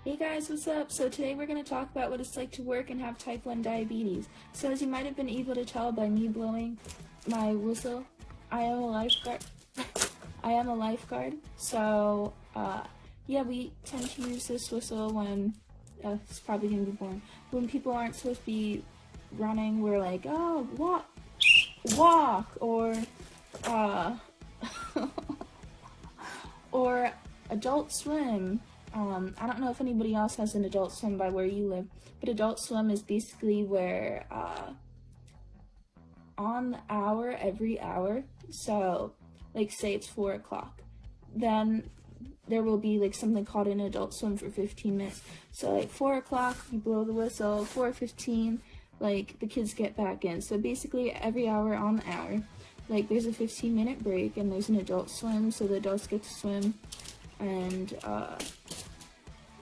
Hey guys, what's up? So today we're going to talk about what it's like to work and have type 1 diabetes. So as you might have been able to tell by me blowing my whistle, I am a lifeguard. I am a lifeguard. So yeah, we tend to use this whistle when, it's probably going to be boring, when people aren't supposed to be running. We're like, oh, walk, or or adult swim. I don't know if anybody else has an adult swim by where you live, but adult swim is basically where on the hour, every hour, so like say it's 4 o'clock, then there will be like something called an adult swim for 15 minutes. So like 4 o'clock, you blow the whistle, 4:15, like the kids get back in. So basically every hour on the hour, like there's a 15-minute break and there's an adult swim, so the adults get to swim. And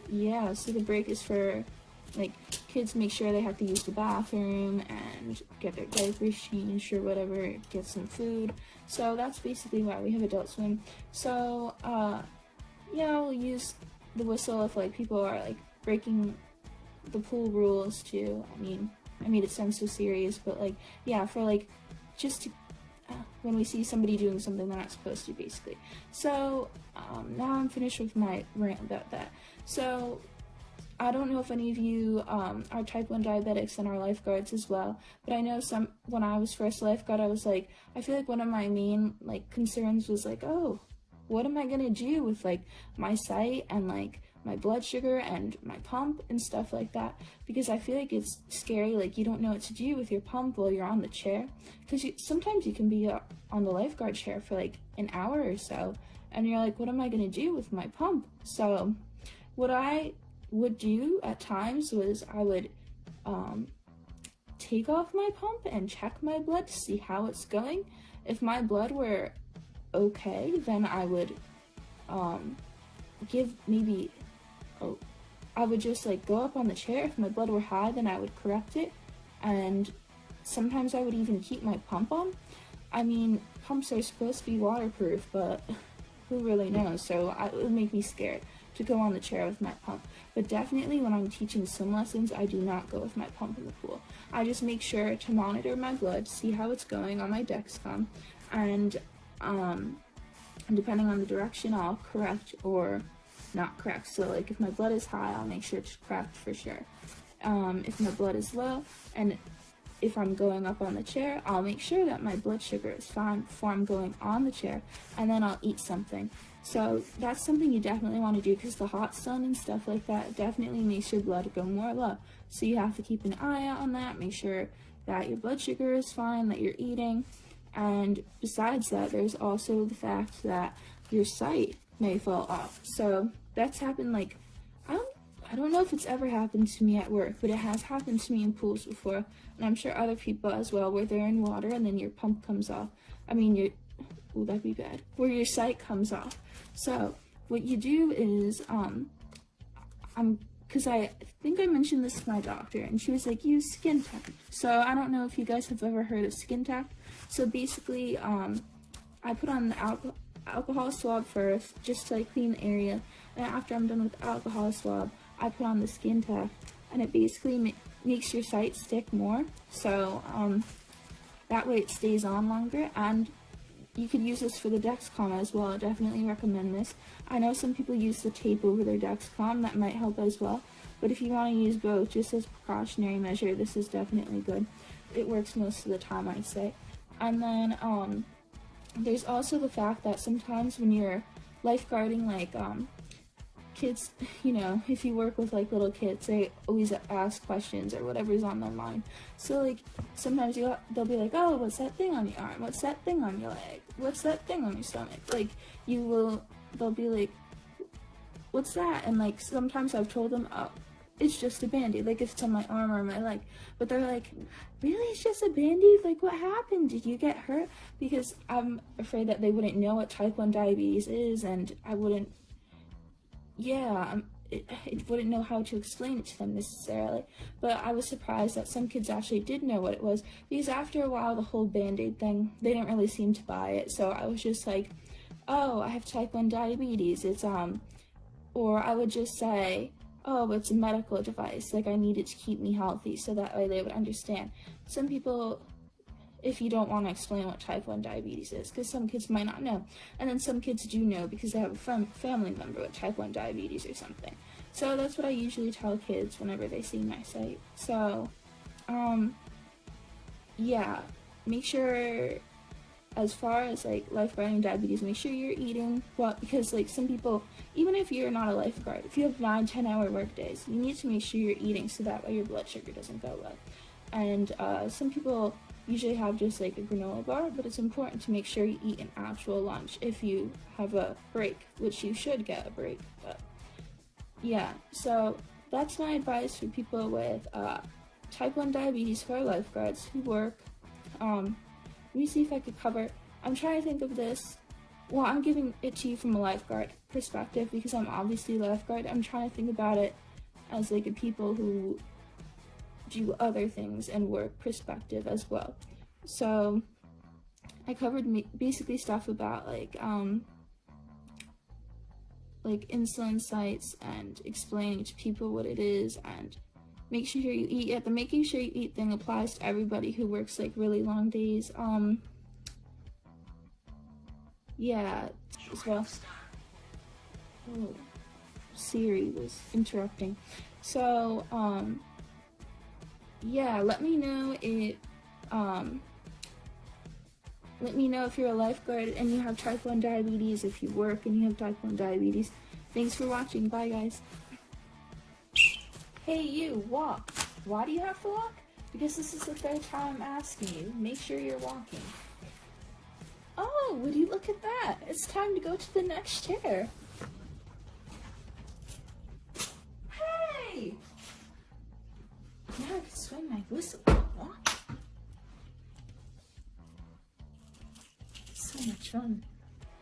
yeah, so the break is for like kids make sure they have to use the bathroom and get their diapers changed or whatever, get some food. So that's basically why we have adult swim. So yeah, we'll use the whistle if like people are like breaking the pool rules too. I mean it sounds so serious, but like yeah, for like just to when we see somebody doing something they're not supposed to, basically. So now I'm finished with my rant about that. So I don't know if any of you are type 1 diabetics and are lifeguards as well, but I know when I was first lifeguard, I was like, I feel like one of my main like concerns was like, oh, what am I gonna do with like my sight and like my blood sugar and my pump and stuff like that, because I feel like it's scary, like you don't know what to do with your pump while you're on the chair, because sometimes you can be on the lifeguard chair for like an hour or so, and you're like, what am I going to do with my pump? So what I would do at times was I would take off my pump and check my blood to see how it's going. If my blood were okay, then I would I would just like go up on the chair. If my blood were high, then I would correct it, and sometimes I would even keep my pump on. I mean, pumps are supposed to be waterproof, but who really knows? So it would make me scared to go on the chair with my pump. But definitely when I'm teaching swim lessons, I do not go with my pump in the pool. I just make sure to monitor my blood, see how it's going on my Dexcom, and depending on the direction, I'll correct or not correct. So like if my blood is high, I'll make sure to correct for sure. If my blood is low, and if I'm going up on the chair, I'll make sure that my blood sugar is fine before I'm going on the chair, and then I'll eat something. So that's something you definitely want to do, because the hot sun and stuff like that definitely makes your blood go more low. So you have to keep an eye out on that, make sure that your blood sugar is fine, that you're eating. And besides that, there's also the fact that your sight may fall off. So that's happened, like, I don't know if it's ever happened to me at work, but it has happened to me in pools before, and I'm sure other people as well, where they're in water and then your pump comes off. I mean, that'd be bad. Where your sight comes off. So what you do is, because I think I mentioned this to my doctor, and she was like, use skin tack. So I don't know if you guys have ever heard of skin tack. So basically, I put on the alcohol swab first, just to like clean the area, and after I'm done with the alcohol swab, I put on the skin tack, and it basically makes your sight stick more, so that way it stays on longer. And you could use this for the Dexcom as well. I definitely recommend this. I know some people use the tape over their Dexcom, that might help as well, but if you want to use both just as a precautionary measure, this is definitely good. It works most of the time, I'd say. And then there's also the fact that sometimes when you're lifeguarding like kids, you know, if you work with like little kids, they always ask questions or whatever's on their mind. So like sometimes they'll be like, oh, what's that thing on your arm? What's that thing on your leg? What's that thing on your stomach? Like they'll be like, what's that? And like sometimes I've told them, oh, it's just a band-aid, like if it's on my arm or my leg. But they're like, really, it's just a band-aid? Like, what happened? Did you get hurt? Because I'm afraid that they wouldn't know what type 1 diabetes is, and I wouldn't it wouldn't know how to explain it to them necessarily. But I was surprised that some kids actually did know what it was, because after a while, the whole band-aid thing, they didn't really seem to buy it. So I was just like, oh, I have type 1 diabetes. It's or I would just say, oh, it's a medical device, like I need it to keep me healthy, so that way they would understand. Some people, if you don't want to explain what type 1 diabetes is, because some kids might not know, and then some kids do know because they have a family member with type 1 diabetes or something. So that's what I usually tell kids whenever they see my site. So, yeah, make sure, as far as like lifeguarding diabetes, make sure you're eating well, because like some people, even if you're not a lifeguard, if you have 9-10 hour work days, you need to make sure you're eating so that way your blood sugar doesn't go up. And some people usually have just like a granola bar, but it's important to make sure you eat an actual lunch if you have a break, which you should get a break. But yeah, so that's my advice for people with type 1 diabetes who are lifeguards who work. Let me see if I could cover. I'm trying to think of this. Well, I'm giving it to you from a lifeguard perspective because I'm obviously a lifeguard. I'm trying to think about it as like a people who do other things and work perspective as well. So I covered basically stuff about like insulin sites and explaining to people what it is, and make sure you eat. Yeah, the making sure you eat thing applies to everybody who works like really long days. Yeah, as well. Oh, Siri was interrupting. So, yeah, let me know if you're a lifeguard and you have type 1 diabetes, if you work and you have type 1 diabetes. Thanks for watching. Bye, guys. Hey, you, walk. Why do you have to walk? Because this is the third time I'm asking you. Make sure you're walking. Oh, would you look at that? It's time to go to the next chair. Hey! Now I can swing my whistle. Walk. So much fun.